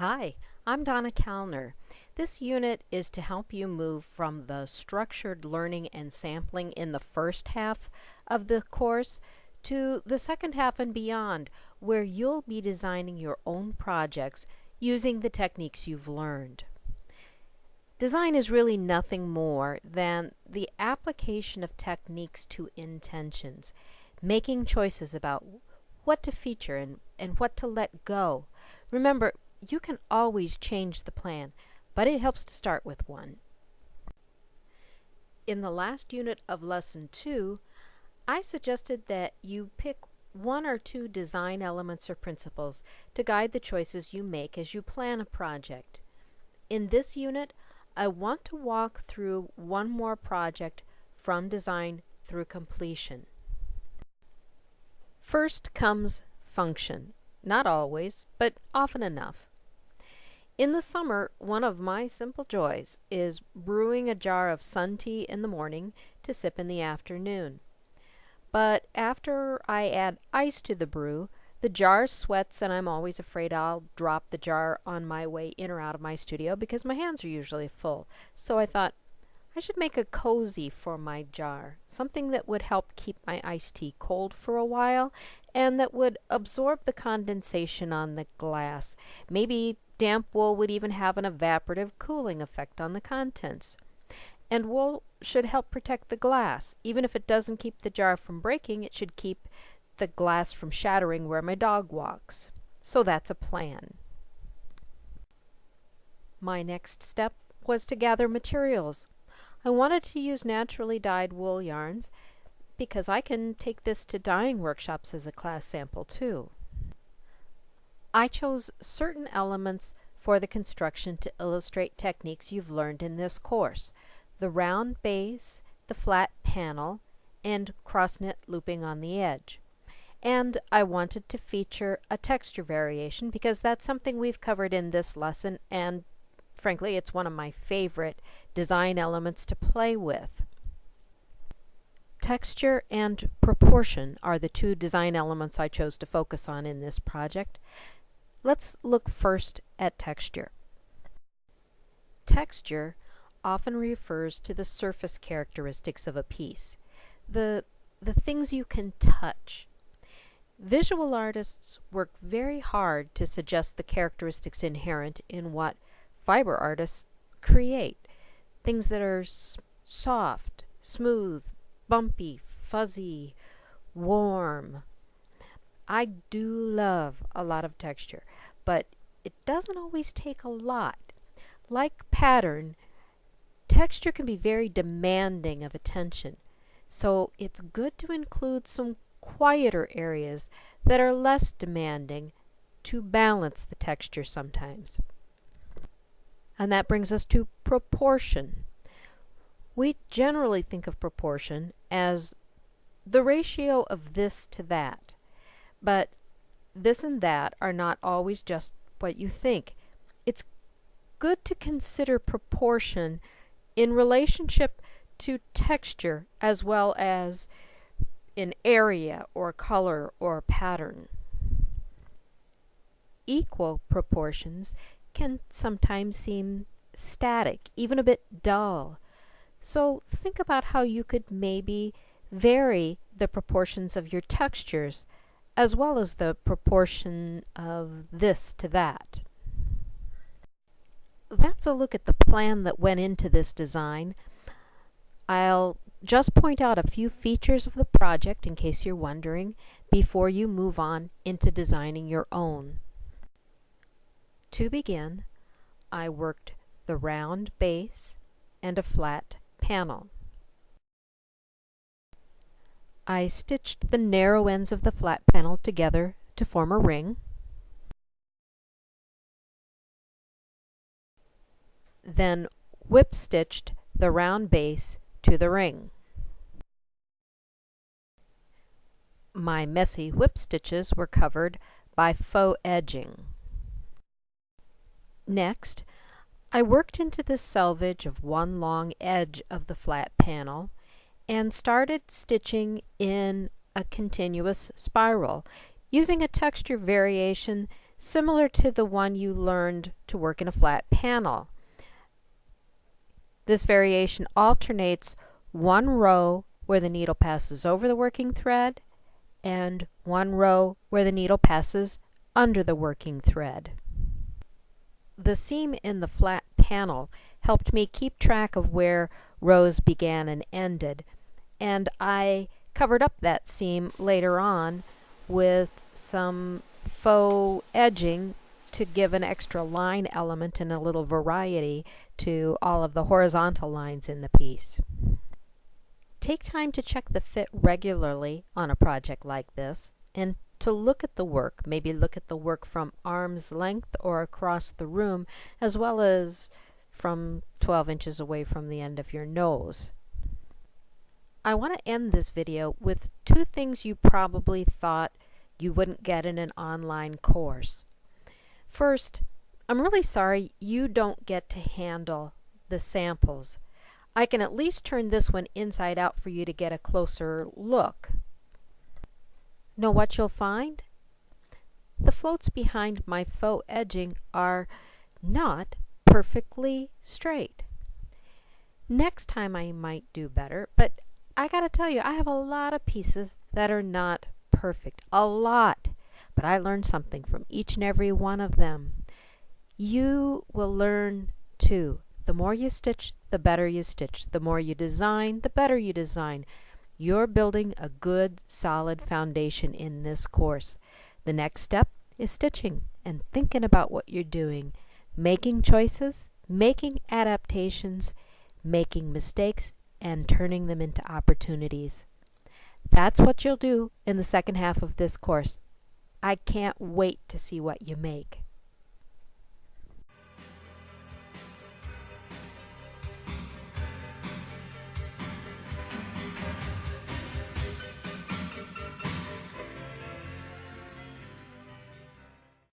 Hi, I'm Donna Kallner. This unit is to help you move from the structured learning and sampling in the first half of the course to the second half and beyond, where you'll be designing your own projects using the techniques you've learned. Design is really nothing more than the application of techniques to intentions, making choices about what to feature and what to let go. Remember, you can always change the plan, but it helps to start with one. In the last unit of Lesson 2, I suggested that you pick one or two design elements or principles to guide the choices you make as you plan a project. In this unit, I want to walk through one more project from design through completion. First comes function. Not always, but often enough. In the summer, one of my simple joys is brewing a jar of sun tea in the morning to sip in the afternoon. But after I add ice to the brew, the jar sweats and I'm always afraid I'll drop the jar on my way in or out of my studio because my hands are usually full. So I thought I should make a cozy for my jar, something that would help keep my iced tea cold for a while and that would absorb the condensation on the glass. Maybe damp wool would even have an evaporative cooling effect on the contents. And wool should help protect the glass. Even if it doesn't keep the jar from breaking, it should keep the glass from shattering where my dog walks. So that's a plan. My next step was to gather materials. I wanted to use naturally dyed wool yarns because I can take this to dyeing workshops as a class sample too. I chose certain elements for the construction to illustrate techniques you've learned in this course: the round base, the flat panel, and cross-knit looping on the edge. And I wanted to feature a texture variation because that's something we've covered in this lesson, and frankly, it's one of my favorite design elements to play with. Texture and proportion are the two design elements I chose to focus on in this project. Let's look first at texture. Texture often refers to the surface characteristics of a piece, the things you can touch. Visual artists work very hard to suggest the characteristics inherent in what fiber artists create. Things that are soft, smooth, bumpy, fuzzy, warm. I do love a lot of texture, but it doesn't always take a lot. Like pattern, texture can be very demanding of attention, so it's good to include some quieter areas that are less demanding to balance the texture sometimes. And that brings us to proportion. We generally think of proportion as the ratio of this to that. But this and that are not always just what you think. It's good to consider proportion in relationship to texture as well as in area or color or pattern. Equal proportions can sometimes seem static, even a bit dull. So think about how you could maybe vary the proportions of your textures as well as the proportion of this to that. That's a look at the plan that went into this design. I'll just point out a few features of the project in case you're wondering before you move on into designing your own. To begin, I worked the round base and a flat panel. I stitched the narrow ends of the flat panel together to form a ring. Then whip stitched the round base to the ring. My messy whip stitches were covered by faux edging. Next, I worked into the selvage of one long edge of the flat panel and started stitching in a continuous spiral using a texture variation similar to the one you learned to work in a flat panel. This variation alternates one row where the needle passes over the working thread and one row where the needle passes under the working thread. The seam in the flat panel helped me keep track of where rows began and ended, and I covered up that seam later on with some faux edging to give an extra line element and a little variety to all of the horizontal lines in the piece. Take time to check the fit regularly on a project like this and to look at the work. Maybe look at the work from arm's length or across the room, as well as from 12 inches away from the end of your nose. I want to end this video with two things you probably thought you wouldn't get in an online course. First, I'm really sorry you don't get to handle the samples. I can at least turn this one inside out for you to get a closer look. Know what you'll find? The floats behind my faux edging are not perfectly straight. Next time I might do better, but I gotta tell you, I have a lot of pieces that are not perfect. A lot. But I learned something from each and every one of them. You will learn too. The more you stitch, the better you stitch. The more you design, the better you design. You're building a good, solid foundation in this course. The next step is stitching and thinking about what you're doing, making choices, making adaptations, making mistakes, and turning them into opportunities. That's what you'll do in the second half of this course. I can't wait to see what you make.